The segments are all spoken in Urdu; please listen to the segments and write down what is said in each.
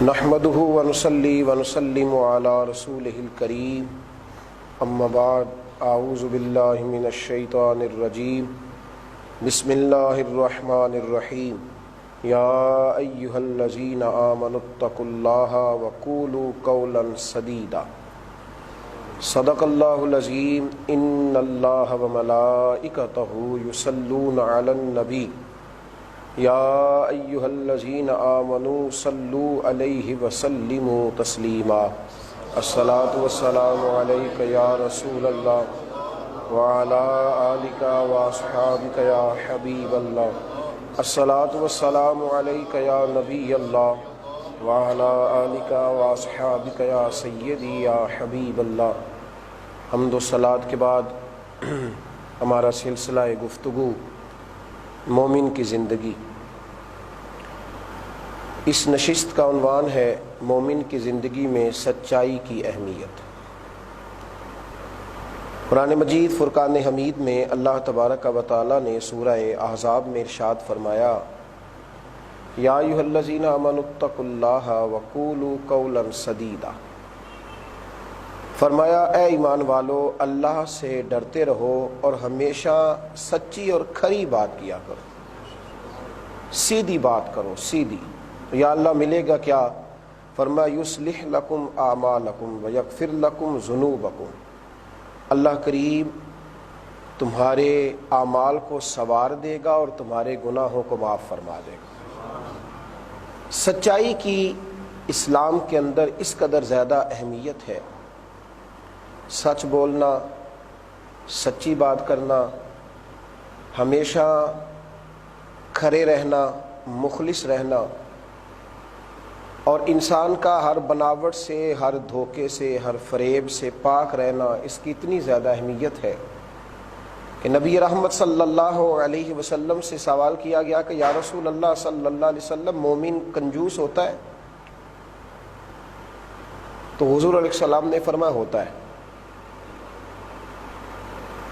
نحمده ونصلي ونسلم على رسوله الكريم اما بعد اعوذ باللہ من الشیطان الرجیم بسم اللہ الرحمن الرحیم یا ایہا الذین آمنوا اتقوا اللہ وقولوا قولا سدیدا صدق اللہ العظیم ان اللہ وملائکتہ یصلون علی النبی یا ایہا الذین آمنوا صلوا علیہ وسلموا تسلیما الصلاۃ والسلام علیک یا رسول اللہ وعلی آلک واصحابک یا حبیب اللہ الصلاۃ والسلام علیک یا نبی اللہ وعلی آلک واصحابک یا سیدی یا حبیب اللہ۔ حمد و صلوات کے بعد ہمارا سلسلہ گفتگو مومن کی زندگی، اس نشست کا عنوان ہے مومن کی زندگی میں سچائی کی اہمیت۔ قرآن مجید فرقان حمید میں اللہ تبارک و تعالی نے سورہ احزاب میں ارشاد فرمایا یا ایھا الذین آمنوا اتقوا اللہ وقولوا قولا سدیدا، فرمایا اے ایمان والو اللہ سے ڈرتے رہو اور ہمیشہ سچی اور کھری بات کیا کرو، سیدھی بات کرو، سیدھی۔ یا اللہ ملے گا کیا؟ فرمایا یصلح لکم اعمالکم ویغفر لکم ذنوبکم، اللہ کریم تمہارے اعمال کو سنوار دے گا اور تمہارے گناہوں کو معاف فرما دے گا۔ سچائی کی اسلام کے اندر اس قدر زیادہ اہمیت ہے، سچ بولنا، سچی بات کرنا، ہمیشہ کھرے رہنا، مخلص رہنا، اور انسان کا ہر بناوٹ سے، ہر دھوکے سے، ہر فریب سے پاک رہنا، اس کی اتنی زیادہ اہمیت ہے کہ نبی رحمت صلی اللہ علیہ وسلم سے سوال کیا گیا کہ یا رسول اللہ صلی اللہ علیہ وسلم مومن کنجوس ہوتا ہے؟ تو حضور علیہ السلام نے فرمایا ہوتا ہے۔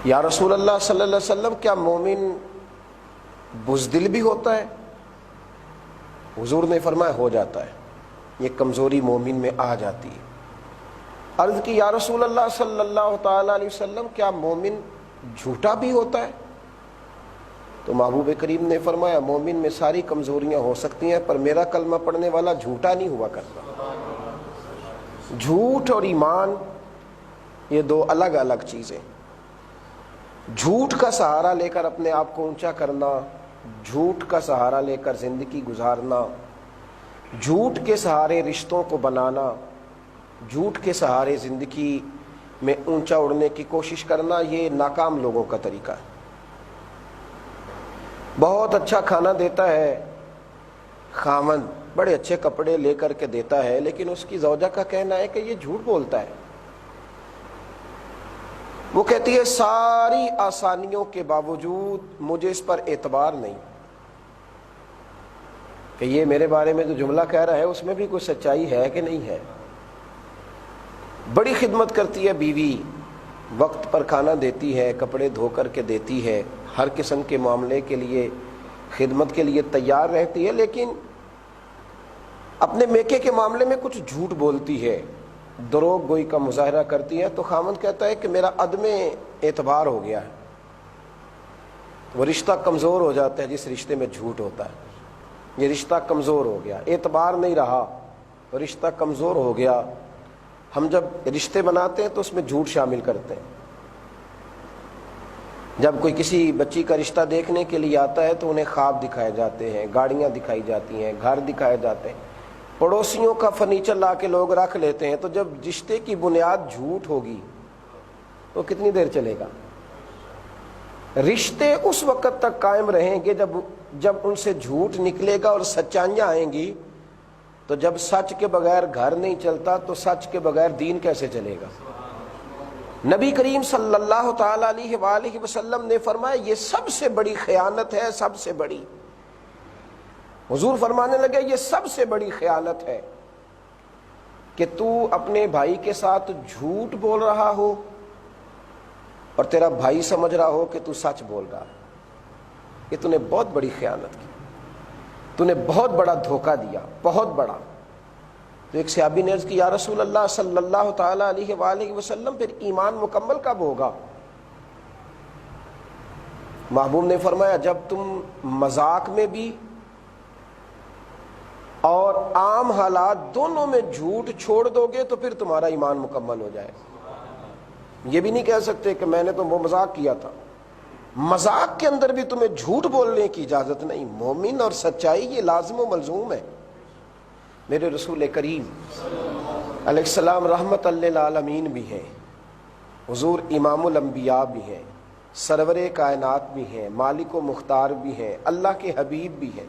یا رسول اللہ صلی اللہ علیہ وسلم کیا مومن بزدل بھی ہوتا ہے؟ حضور نے فرمایا ہو جاتا ہے، یہ کمزوری مومن میں آ جاتی ہے۔ عرض کی یا رسول اللہ صلی اللہ تعالی علیہ وسلم کیا مومن جھوٹا بھی ہوتا ہے؟ تو محبوب کریم نے فرمایا مومن میں ساری کمزوریاں ہو سکتی ہیں پر میرا کلمہ پڑھنے والا جھوٹا نہیں ہوا کرتا۔ جھوٹ اور ایمان یہ دو الگ الگ چیزیں۔ جھوٹ کا سہارا لے کر اپنے آپ کو اونچا کرنا، جھوٹ کا سہارا لے کر زندگی گزارنا، جھوٹ کے سہارے رشتوں کو بنانا، جھوٹ کے سہارے زندگی میں اونچا اڑنے کی کوشش کرنا، یہ ناکام لوگوں کا طریقہ ہے۔ بہت اچھا کھانا دیتا ہے خاوند، بڑے اچھے کپڑے لے کر کے دیتا ہے، لیکن اس کی زوجہ کا کہنا ہے کہ یہ جھوٹ بولتا ہے۔ وہ کہتی ہے ساری آسانیوں کے باوجود مجھے اس پر اعتبار نہیں کہ یہ میرے بارے میں جو جملہ کہہ رہا ہے اس میں بھی کوئی سچائی ہے کہ نہیں ہے۔ بڑی خدمت کرتی ہے بیوی، وقت پر کھانا دیتی ہے، کپڑے دھو کر کے دیتی ہے، ہر قسم کے معاملے کے لیے خدمت کے لیے تیار رہتی ہے، لیکن اپنے میکے کے معاملے میں کچھ جھوٹ بولتی ہے، دروغ گوئی کا مظاہرہ کرتی ہے، تو خامند کہتا ہے کہ میرا عدم اعتبار ہو گیا ہے۔ وہ رشتہ کمزور ہو جاتا ہے جس رشتے میں جھوٹ ہوتا ہے، یہ رشتہ کمزور ہو گیا، اعتبار نہیں رہا، رشتہ کمزور ہو گیا۔ ہم جب رشتے بناتے ہیں تو اس میں جھوٹ شامل کرتے ہیں۔ جب کوئی کسی بچی کا رشتہ دیکھنے کے لیے آتا ہے تو انہیں خواب دکھائے جاتے ہیں، گاڑیاں دکھائی جاتی ہیں، گھر دکھائے جاتے ہیں، پڑوسیوں کا فرنیچر لا کے لوگ رکھ لیتے ہیں۔ تو جب رشتے کی بنیاد جھوٹ ہوگی تو کتنی دیر چلے گا؟ رشتے اس وقت تک قائم رہیں گے جب ان سے جھوٹ نکلے گا اور سچائیاں آئیں گی۔ تو جب سچ کے بغیر گھر نہیں چلتا تو سچ کے بغیر دین کیسے چلے گا؟ نبی کریم صلی اللہ تعالی علیہ وآلہ وسلم نے فرمایا یہ سب سے بڑی خیانت ہے، سب سے بڑی۔ حضور فرمانے لگے یہ سب سے بڑی خیانت ہے کہ تو اپنے بھائی کے ساتھ جھوٹ بول رہا ہو اور تیرا بھائی سمجھ رہا ہو کہ تو سچ بول رہا ہے۔ یہ تو نے بہت بڑی خیانت کی، تو نے بہت بڑا دھوکہ دیا، بہت بڑا۔ تو ایک صحابی نے عرض کی یا رسول اللہ صلی اللہ تعالی علیہ وآلہ وسلم پھر ایمان مکمل کب ہوگا؟ محبوب نے فرمایا جب تم مذاق میں بھی اور عام حالات دونوں میں جھوٹ چھوڑ دو گے تو پھر تمہارا ایمان مکمل ہو جائے. یہ بھی نہیں کہہ سکتے کہ میں نے تو وہ مذاق کیا تھا. مذاق کے اندر بھی تمہیں جھوٹ بولنے کی اجازت نہیں. مومن اور سچائی یہ لازم و ملزوم ہے. میرے رسول کریم علیہ السلام رحمت للعالمین بھی ہیں, حضور امام الانبیاء بھی ہیں, سرور کائنات بھی ہیں, مالک و مختار بھی ہیں, اللہ کے حبیب بھی ہیں.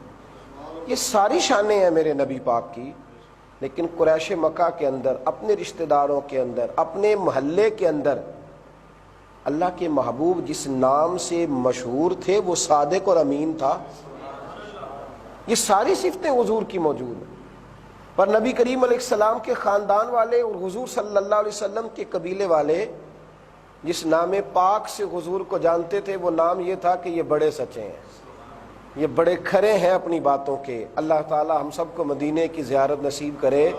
یہ ساری شانیں ہیں میرے نبی پاک کی. لیکن قریش مکہ کے اندر, اپنے رشتہ داروں کے اندر, اپنے محلے کے اندر اللہ کے محبوب جس نام سے مشہور تھے وہ صادق اور امین تھا. یہ ساری صفتیں حضور کی موجود ہیں. پر نبی کریم علیہ السلام کے خاندان والے اور حضور صلی اللہ علیہ وسلم کے قبیلے والے جس نام پاک سے حضور کو جانتے تھے وہ نام یہ تھا کہ یہ بڑے سچے ہیں, یہ بڑے کھرے ہیں اپنی باتوں کے. اللہ تعالی ہم سب کو مدینے کی زیارت نصیب کرے.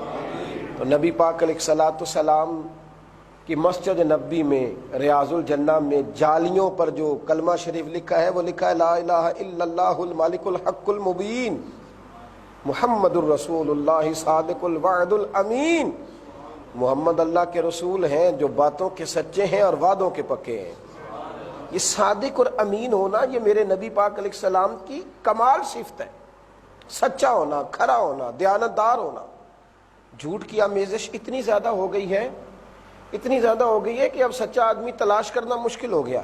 تو نبی پاک علیہ الصلوۃ والسلام کی مسجد نبی میں ریاض الجنہ میں جالیوں پر جو کلمہ شریف لکھا ہے وہ لکھا ہے لا الہ الا اللہ المالک الحق المبین محمد الرسول اللہ صادق الوعد الامین. محمد اللہ کے رسول ہیں جو باتوں کے سچے ہیں اور وعدوں کے پکے ہیں. یہ صادق اور امین ہونا یہ میرے نبی پاک علیہ السلام کی کمال صفت ہے. سچا ہونا, کھرا ہونا, دیانتدار ہونا. جھوٹ کی آمیزش اتنی زیادہ ہو گئی ہے, اتنی زیادہ ہو گئی ہے کہ اب سچا آدمی تلاش کرنا مشکل ہو گیا.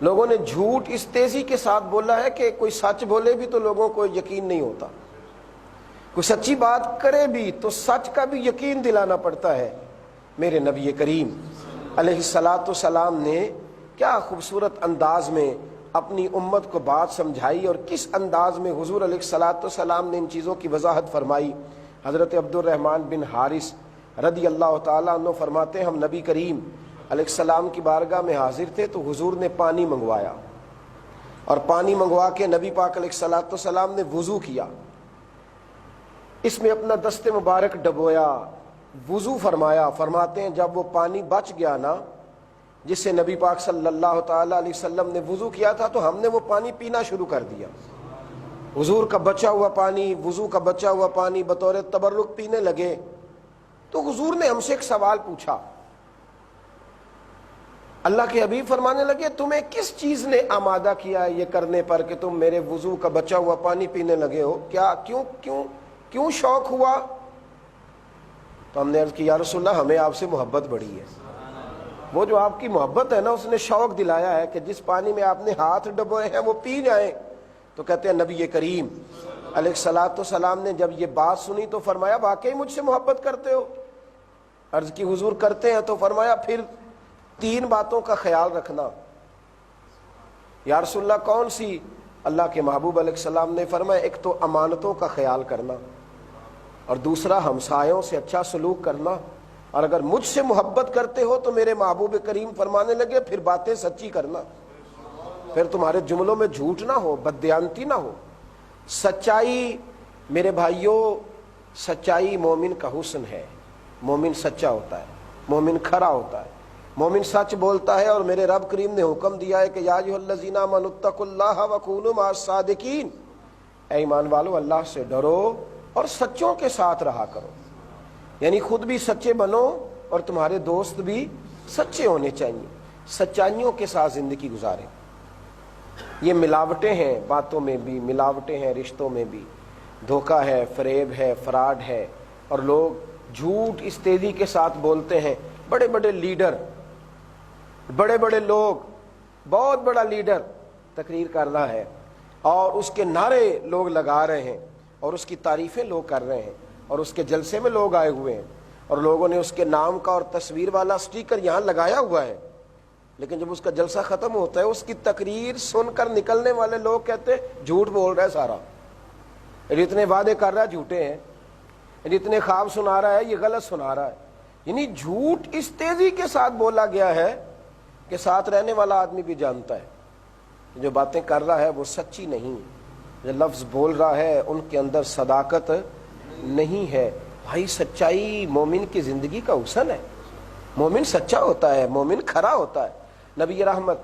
لوگوں نے جھوٹ اس تیزی کے ساتھ بولا ہے کہ کوئی سچ بولے بھی تو لوگوں کو یقین نہیں ہوتا, کوئی سچی بات کرے بھی تو سچ کا بھی یقین دلانا پڑتا ہے. میرے نبی کریم علیہ الصلوۃ والسلام نے کیا خوبصورت انداز میں اپنی امت کو بات سمجھائی اور کس انداز میں حضور علیہ الصلوۃ والسلام نے ان چیزوں کی وضاحت فرمائی. حضرت عبد الرحمن بن حارث رضی اللہ تعالیٰ عنہ فرماتے ہیں ہم نبی کریم علیہ السلام کی بارگاہ میں حاضر تھے تو حضور نے پانی منگوایا اور پانی منگوا کے نبی پاک علیہ الصلوۃ والسلام نے وضو کیا. اس میں اپنا دست مبارک ڈبویا, وضو فرمایا. فرماتے ہیں جب وہ پانی بچ گیا نا جس سے نبی پاک صلی اللہ تعالیٰ علیہ وسلم نے وضو کیا تھا تو ہم نے وہ پانی پینا شروع کر دیا. حضور کا بچا ہوا پانی, وضو کا بچا ہوا پانی بطور تبرک پینے لگے. تو حضور نے ہم سے ایک سوال پوچھا. اللہ کے حبیب فرمانے لگے تمہیں کس چیز نے آمادہ کیا ہے یہ کرنے پر کہ تم میرے وضو کا بچا ہوا پانی پینے لگے ہو؟ کیا کیوں شوق ہوا؟ تو ہم نے عرض کی یا رسول اللہ ہمیں آپ سے محبت بڑی ہے. وہ جو آپ کی محبت ہے نا اس نے شوق دلایا ہے کہ جس پانی میں آپ نے ہاتھ ڈبوئے ہیں وہ پی جائیں. تو کہتے ہیں نبی کریم علیہ الصلوۃ والسلام نے جب یہ بات سنی تو فرمایا واقعی مجھ سے محبت کرتے ہو؟ عرض کی حضور کرتے ہیں. تو فرمایا پھر 3 باتوں کا خیال رکھنا. یا رسول اللہ کون سی؟ اللہ کے محبوب علیہ السلام نے فرمایا ایک تو امانتوں کا خیال کرنا اور دوسرا ہمسایوں سے اچھا سلوک کرنا. اور اگر مجھ سے محبت کرتے ہو تو میرے محبوب کریم فرمانے لگے پھر باتیں سچی کرنا, پھر تمہارے جملوں میں جھوٹ نہ ہو, بددیانتی نہ ہو. سچائی میرے بھائیوں, سچائی مومن کا حسن ہے. مومن سچا ہوتا ہے, مومن کھرا ہوتا ہے, مومن سچ بولتا ہے. اور میرے رب کریم نے حکم دیا ہے کہ یا ایھا الذین آمنوا اتقوا اللہ وکونوا مع الصادقین, اے ایمان والو اللہ سے ڈرو اور سچوں کے ساتھ رہا کرو. یعنی خود بھی سچے بنو اور تمہارے دوست بھی سچے ہونے چاہیے. سچائیوں کے ساتھ زندگی گزاریں. یہ ملاوٹیں ہیں, باتوں میں بھی ملاوٹیں ہیں, رشتوں میں بھی دھوکہ ہے, فریب ہے, فراڈ ہے. اور لوگ جھوٹ اس تیزی کے ساتھ بولتے ہیں. بڑے بڑے لیڈر, بڑے بڑے لوگ, بہت بڑا لیڈر تقریر کر رہا ہے اور اس کے نعرے لوگ لگا رہے ہیں اور اس کی تعریفیں لوگ کر رہے ہیں اور اس کے جلسے میں لوگ آئے ہوئے ہیں اور لوگوں نے اس کے نام کا اور تصویر والا سٹیکر یہاں لگایا ہوا ہے. لیکن جب اس کا جلسہ ختم ہوتا ہے اس کی تقریر سن کر نکلنے والے لوگ کہتے ہیں جھوٹ بول رہا ہے سارا, اتنے وعدے کر رہا ہے جھوٹے ہیں, اتنے خواب سنا رہا ہے یہ غلط سنا رہا ہے. یعنی جھوٹ اس تیزی کے ساتھ بولا گیا ہے کہ ساتھ رہنے والا آدمی بھی جانتا ہے جو باتیں کر رہا ہے وہ سچی نہیں, جو لفظ بول رہا ہے ان کے اندر صداقت نہیں ہے. بھائی سچائی مومن کی زندگی کا حسن ہے. مومن سچا ہوتا ہے, مومن کھرا ہوتا ہے. نبی رحمت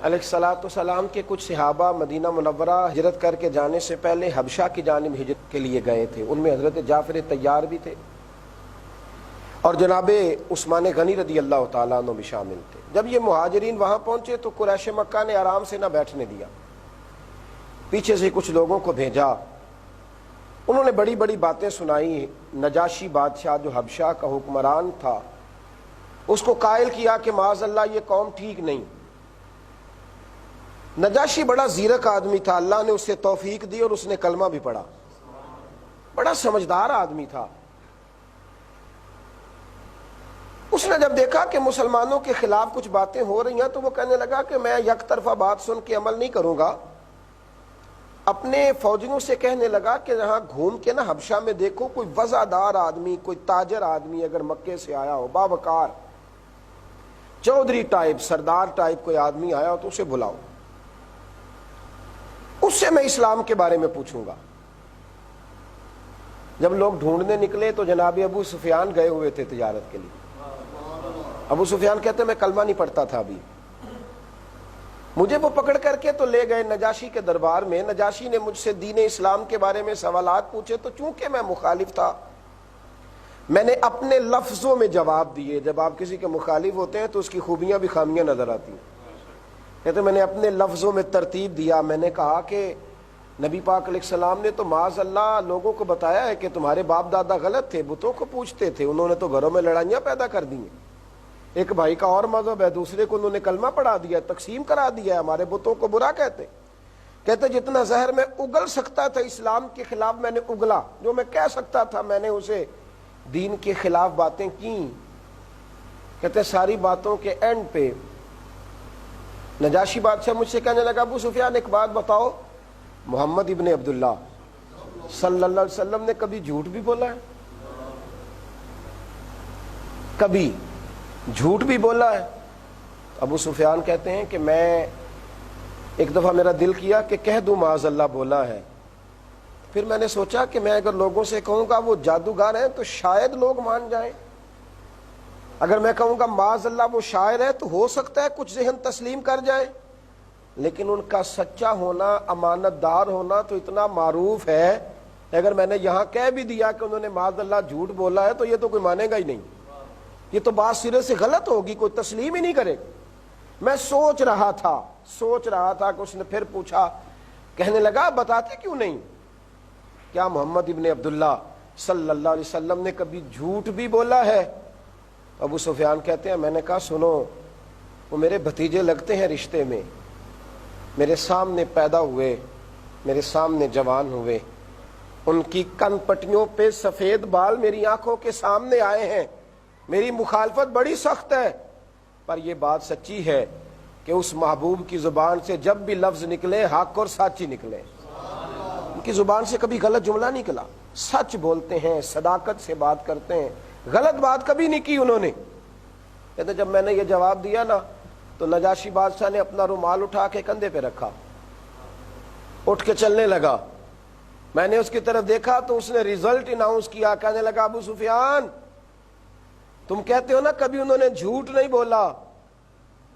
علیہ الصلوۃ والسلام کے کچھ صحابہ مدینہ منورہ ہجرت کر کے جانے سے پہلے حبشہ کی جانب ہجرت کے لیے گئے تھے. ان میں حضرت جعفر طیار بھی تھے اور جناب عثمان غنی رضی اللہ تعالیٰ عنہ بھی شامل تھے. جب یہ مہاجرین وہاں پہنچے تو قریش مکہ نے آرام سے نہ بیٹھنے دیا, پیچھے سے کچھ لوگوں کو بھیجا. انہوں نے بڑی بڑی باتیں سنائی. نجاشی بادشاہ جو حبشہ کا حکمران تھا اس کو قائل کیا کہ معاذ اللہ یہ قوم ٹھیک نہیں. نجاشی بڑا زیرک آدمی تھا, اللہ نے اسے توفیق دی اور اس نے کلمہ بھی پڑھا. بڑا سمجھدار آدمی تھا. اس نے جب دیکھا کہ مسلمانوں کے خلاف کچھ باتیں ہو رہی ہیں تو وہ کہنے لگا کہ میں یک طرفہ بات سن کے عمل نہیں کروں گا. اپنے فوجیوں سے کہنے لگا کہ جہاں گھوم کے نا حبشہ میں دیکھو کوئی وزادار آدمی, کوئی تاجر آدمی اگر مکے سے آیا ہو, باوقار چودھری ٹائپ, سردار ٹائپ کوئی آدمی آیا ہو تو اسے بلاؤ, اس سے میں اسلام کے بارے میں پوچھوں گا. جب لوگ ڈھونڈنے نکلے تو جناب ابو سفیان گئے ہوئے تھے تجارت کے لیے. ابو سفیان کہتے میں کلمہ نہیں پڑھتا تھا ابھی. مجھے وہ پکڑ کر کے تو لے گئے نجاشی کے دربار میں. نجاشی نے مجھ سے دین اسلام کے بارے میں سوالات پوچھے تو چونکہ میں مخالف تھا میں نے اپنے لفظوں میں جواب دیے. جب آپ کسی کے مخالف ہوتے ہیں تو اس کی خوبیاں بھی خامیاں نظر آتی ہیں. کہتے میں نے اپنے لفظوں میں ترتیب دیا. میں نے کہا کہ نبی پاک علیہ السلام نے تو معاذ اللہ لوگوں کو بتایا ہے کہ تمہارے باپ دادا غلط تھے, بتوں کو پوچھتے تھے, انہوں نے تو گھروں میں لڑائیاں پیدا کر دی ہیں. ایک بھائی کا اور مذہب ہے, دوسرے کو انہوں نے کلمہ پڑھا دیا, تقسیم کرا دیا, ہمارے بتوں کو برا کہتے. کہتے جتنا زہر میں اگل سکتا تھا اسلام کے خلاف میں نے اگلا, جو میں کہہ سکتا تھا میں نے اسے دین کے خلاف باتیں کی. کہتے ساری باتوں کے اینڈ پہ نجاشی بادشاہ مجھ سے کہنے لگا ابو سفیان ایک بات بتاؤ, محمد ابن عبداللہ صلی اللہ علیہ وسلم نے کبھی جھوٹ بھی بولا ہے؟ کبھی جھوٹ بھی بولا ہے؟ ابو سفیان کہتے ہیں کہ میں ایک دفعہ میرا دل کیا کہ کہہ دوں معاذ اللہ بولا ہے. پھر میں نے سوچا کہ میں اگر لوگوں سے کہوں گا وہ جادوگر ہیں تو شاید لوگ مان جائیں. اگر میں کہوں گا معاذ اللہ وہ شاعر ہے تو ہو سکتا ہے کچھ ذہن تسلیم کر جائے. لیکن ان کا سچا ہونا, امانت دار ہونا تو اتنا معروف ہے, اگر میں نے یہاں کہہ بھی دیا کہ انہوں نے معاذ اللہ جھوٹ بولا ہے تو یہ تو کوئی مانے گا ہی نہیں. یہ تو بات سرے سے غلط ہوگی, کوئی تسلیم ہی نہیں کرے. میں سوچ رہا تھا کہ اس نے پھر پوچھا, کہنے لگا بتاتے کیوں نہیں, کیا محمد ابن عبداللہ صلی اللہ علیہ وسلم نے کبھی جھوٹ بھی بولا ہے؟ ابو سفیان کہتے ہیں میں نے کہا سنو, وہ میرے بھتیجے لگتے ہیں رشتے میں, میرے سامنے پیدا ہوئے, میرے سامنے جوان ہوئے, ان کی کن پٹیوں پہ سفید بال میری آنکھوں کے سامنے آئے ہیں. میری مخالفت بڑی سخت ہے, پر یہ بات سچی ہے کہ اس محبوب کی زبان سے جب بھی لفظ نکلے حق اور سچ ہی نکلے. ان کی زبان سے کبھی غلط جملہ نہیں نکلا, سچ بولتے ہیں, صداقت سے بات کرتے ہیں, غلط بات کبھی نہیں کی انہوں نے. کہتے جب میں نے یہ جواب دیا نا تو نجاشی بادشاہ نے اپنا رومال اٹھا کے کندھے پہ رکھا, اٹھ کے چلنے لگا. میں نے اس کی طرف دیکھا تو اس نے ریزلٹ اناؤنس کیا, کہنے لگا ابو سفیان تم کہتے ہو نا کبھی انہوں نے جھوٹ نہیں بولا,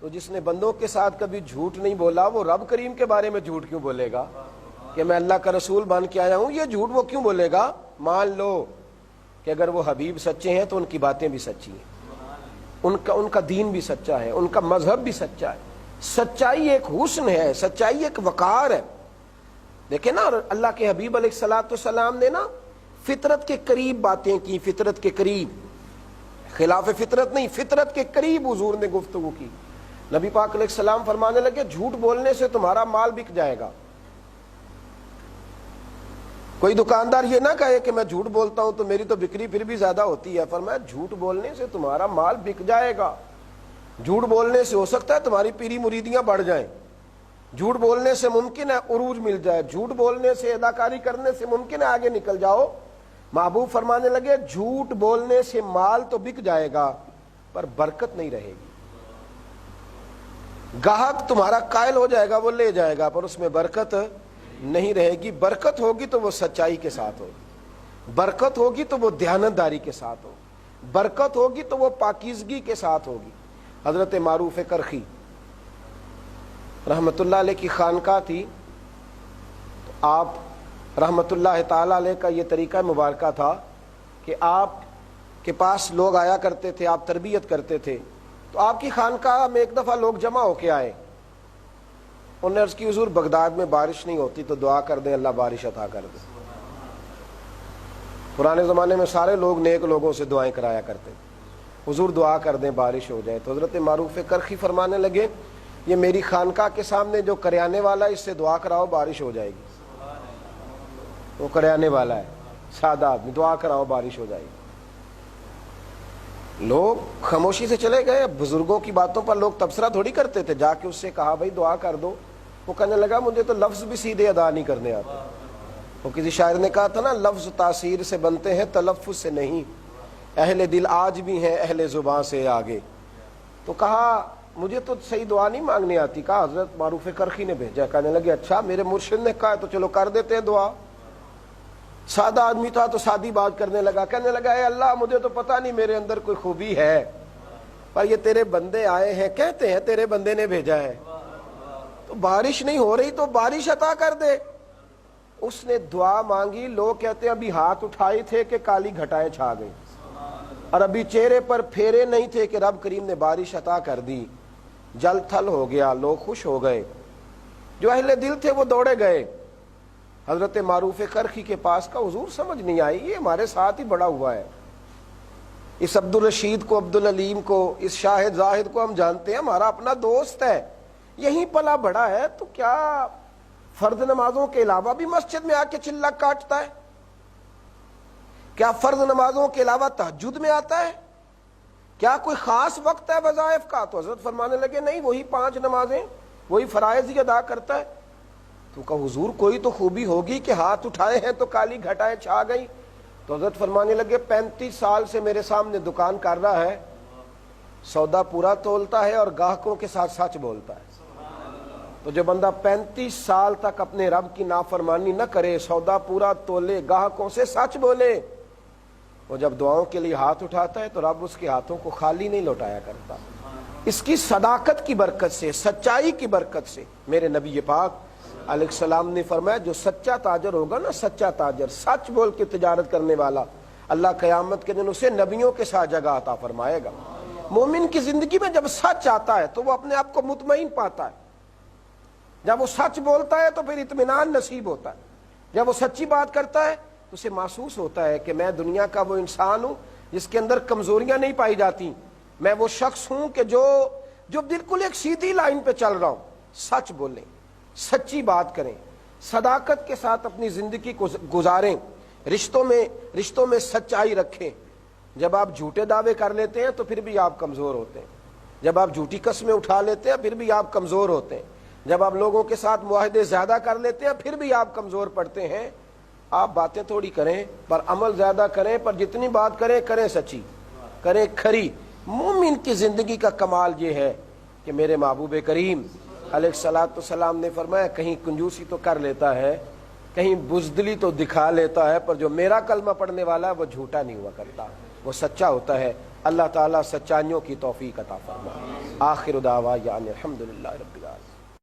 تو جس نے بندوں کے ساتھ کبھی جھوٹ نہیں بولا وہ رب کریم کے بارے میں جھوٹ کیوں بولے گا کہ میں اللہ کا رسول بن کے آیا ہوں, یہ جھوٹ وہ کیوں بولے گا. مان لو کہ اگر وہ حبیب سچے ہیں تو ان کی باتیں بھی سچی ہیں, ان کا دین بھی سچا ہے, ان کا مذہب بھی سچا ہے. سچائی ایک حسن ہے, سچائی ایک وقار ہے. دیکھیں نا اللہ کے حبیب علیہ الصلوۃ والسلام نے نا فطرت کے قریب باتیں کی, فطرت کے قریب, خلاف فطرت نہیں, فطرت کے قریب حضور نے گفتگو کی. نبی پاک علیہ السلام فرمانے لگے جھوٹ بولنے سے تمہارا مال بک جائے گا. کوئی دکاندار یہ نہ کہے کہ میں جھوٹ بولتا ہوں تو میری تو بکری پھر بھی زیادہ ہوتی ہے. فرمایا جھوٹ بولنے سے تمہارا مال بک جائے گا. جھوٹ بولنے سے ہو سکتا ہے تمہاری پیری مریدیاں بڑھ جائیں, جھوٹ بولنے سے ممکن ہے عروج مل جائے, جھوٹ بولنے سے اداکاری کرنے سے ممکن ہے آگے نکل جاؤ. محبوب فرمانے لگے جھوٹ بولنے سے مال تو بک جائے گا پر برکت نہیں رہے گی. گاہک تمہارا قائل ہو جائے گا, وہ لے جائے گا, پر اس میں برکت نہیں رہے گی. برکت ہوگی تو وہ سچائی کے ساتھ ہوگی. برکت ہوگی تو وہ دیانتداری کے ساتھ ہوگی، برکت ہوگی تو وہ پاکیزگی کے ساتھ ہوگی۔ حضرت معروف کرخی رحمت اللہ علیہ کی خانقاہ تھی، تو آپ رحمت اللہ تعالی علیہ کا یہ طریقہ مبارکہ تھا کہ آپ کے پاس لوگ آیا کرتے تھے، آپ تربیت کرتے تھے، تو آپ کی خانقاہ میں ایک دفعہ لوگ جمع ہو کے آئے، انہوں نے عرض کی حضور بغداد میں بارش نہیں ہوتی تو دعا کر دیں اللہ بارش عطا کر دے۔ پرانے زمانے میں سارے لوگ نیک لوگوں سے دعائیں کرایا کرتے، حضور دعا کر دیں بارش ہو جائے۔ تو حضرت معروف کرخی فرمانے لگے یہ میری خانقاہ کے سامنے جو کریانے والا ہے اس سے دعا کراؤ بارش ہو جائے گی۔ وہ کریانے والا ہے، سادہ آدمی، دعا کراؤ بارش ہو جائے گی۔ لوگ خاموشی سے چلے گئے۔ بزرگوں کی باتوں پر لوگ تبصرہ تھوڑی کرتے تھے، جا کے اس سے کہا بھائی دعا کر دو۔ وہ کہنے لگا مجھے تو لفظ بھی سیدھے ادا نہیں کرنے آتے۔ وہ کسی شاعر نے کہا تھا نا، لفظ تاثیر سے بنتے ہیں تلفظ سے نہیں، اہل دل آج بھی ہیں اہل زباں سے آگے۔ تو کہا مجھے تو صحیح دعا نہیں مانگنی آتی۔ کہا حضرت معروف کرخی نے بھیجا۔ کہنے لگے اچھا میرے مرشد نے کہا تو چلو کر دیتے ہیں دعا۔ سادہ آدمی تھا تو سادی بات کرنے لگا، کہنے لگا اے اللہ مجھے تو پتہ نہیں میرے اندر کوئی خوبی ہے، پر یہ تیرے بندے آئے ہیں، کہتے ہیں تیرے بندے نے بھیجا ہے، تو بارش نہیں ہو رہی تو بارش عطا کر دے۔ اس نے دعا مانگی، لوگ کہتے ہیں ابھی ہاتھ اٹھائے تھے کہ کالی گھٹائیں چھا گئی، اور ابھی چہرے پر پھیرے نہیں تھے کہ رب کریم نے بارش عطا کر دی۔ جل تھل ہو گیا، لوگ خوش ہو گئے، جو اہل دل تھے وہ دوڑے گئے حضرت معروف کرخی کے پاس۔ کا حضور سمجھ نہیں آئی، یہ ہمارے ساتھ ہی بڑا ہوا ہے، اس عبد الرشید کو، عبد العلیم کو، اس شاہد زاہد کو ہم جانتے ہیں، ہمارا اپنا دوست ہے، یہیں پلا بڑا ہے، تو کیا فرض نمازوں کے علاوہ بھی مسجد میں آ کے چلہ کاٹتا ہے؟ کیا فرض نمازوں کے علاوہ تہجد میں آتا ہے؟ کیا کوئی خاص وقت ہے وظائف کا؟ تو حضرت فرمانے لگے نہیں، وہی 5 نمازیں، وہی فرائض ہی ادا کرتا ہے۔ تو کہا حضور کوئی تو خوبی ہوگی کہ ہاتھ اٹھائے ہیں تو کالی گھٹائیں چھا گئی۔ تو حضرت فرمانے لگے 35 سال سے میرے سامنے دکان کر رہا ہے، سودا پورا تولتا ہے اور گاہکوں کے ساتھ سچ بولتا ہے۔ تو جو بندہ 35 سال تک اپنے رب کی نافرمانی نہ کرے، سودا پورا تولے، گاہکوں سے سچ بولے، وہ جب دعاؤں کے لیے ہاتھ اٹھاتا ہے تو رب اس کے ہاتھوں کو خالی نہیں لوٹایا کرتا۔ اس کی صداقت کی برکت سے، سچائی کی برکت سے میرے نبی پاک علیہ السلام نے فرمایا جو سچا تاجر ہوگا نا، سچا تاجر، سچ بول کے تجارت کرنے والا، اللہ قیامت کے دن اسے نبیوں کے ساتھ جگہ عطا فرمائے گا۔ مومن کی زندگی میں جب سچ آتا ہے تو وہ اپنے آپ کو مطمئن پاتا ہے، جب وہ سچ بولتا ہے تو پھر اطمینان نصیب ہوتا ہے، جب وہ سچی بات کرتا ہے تو اسے محسوس ہوتا ہے کہ میں دنیا کا وہ انسان ہوں جس کے اندر کمزوریاں نہیں پائی جاتی، میں وہ شخص ہوں کہ جو بالکل ایک سیدھی لائن پہ چل رہا ہوں۔ سچ بولیں، سچی بات کریں، صداقت کے ساتھ اپنی زندگی کو گزاریں، رشتوں میں سچائی رکھیں۔ جب آپ جھوٹے دعوے کر لیتے ہیں تو پھر بھی آپ کمزور ہوتے ہیں، جب آپ جھوٹی قسمیں اٹھا لیتے ہیں پھر بھی آپ کمزور ہوتے ہیں، جب آپ لوگوں کے ساتھ معاہدے زیادہ کر لیتے ہیں پھر بھی آپ کمزور پڑتے ہیں۔ آپ باتیں تھوڑی کریں پر عمل زیادہ کریں، پر جتنی بات کریں کریں سچی، کریں کھری۔ مومن کی زندگی کا کمال یہ ہے کہ میرے محبوب کریم علیہ الصلوۃ والسلام نے فرمایا کہیں کنجوسی تو کر لیتا ہے، کہیں بزدلی تو دکھا لیتا ہے، پر جو میرا کلمہ پڑھنے والا ہے وہ جھوٹا نہیں ہوا کرتا، وہ سچا ہوتا ہے۔ اللہ تعالیٰ سچائیوں کی توفیق عطا فرمائے۔ آخر دعوانا الحمدللہ رب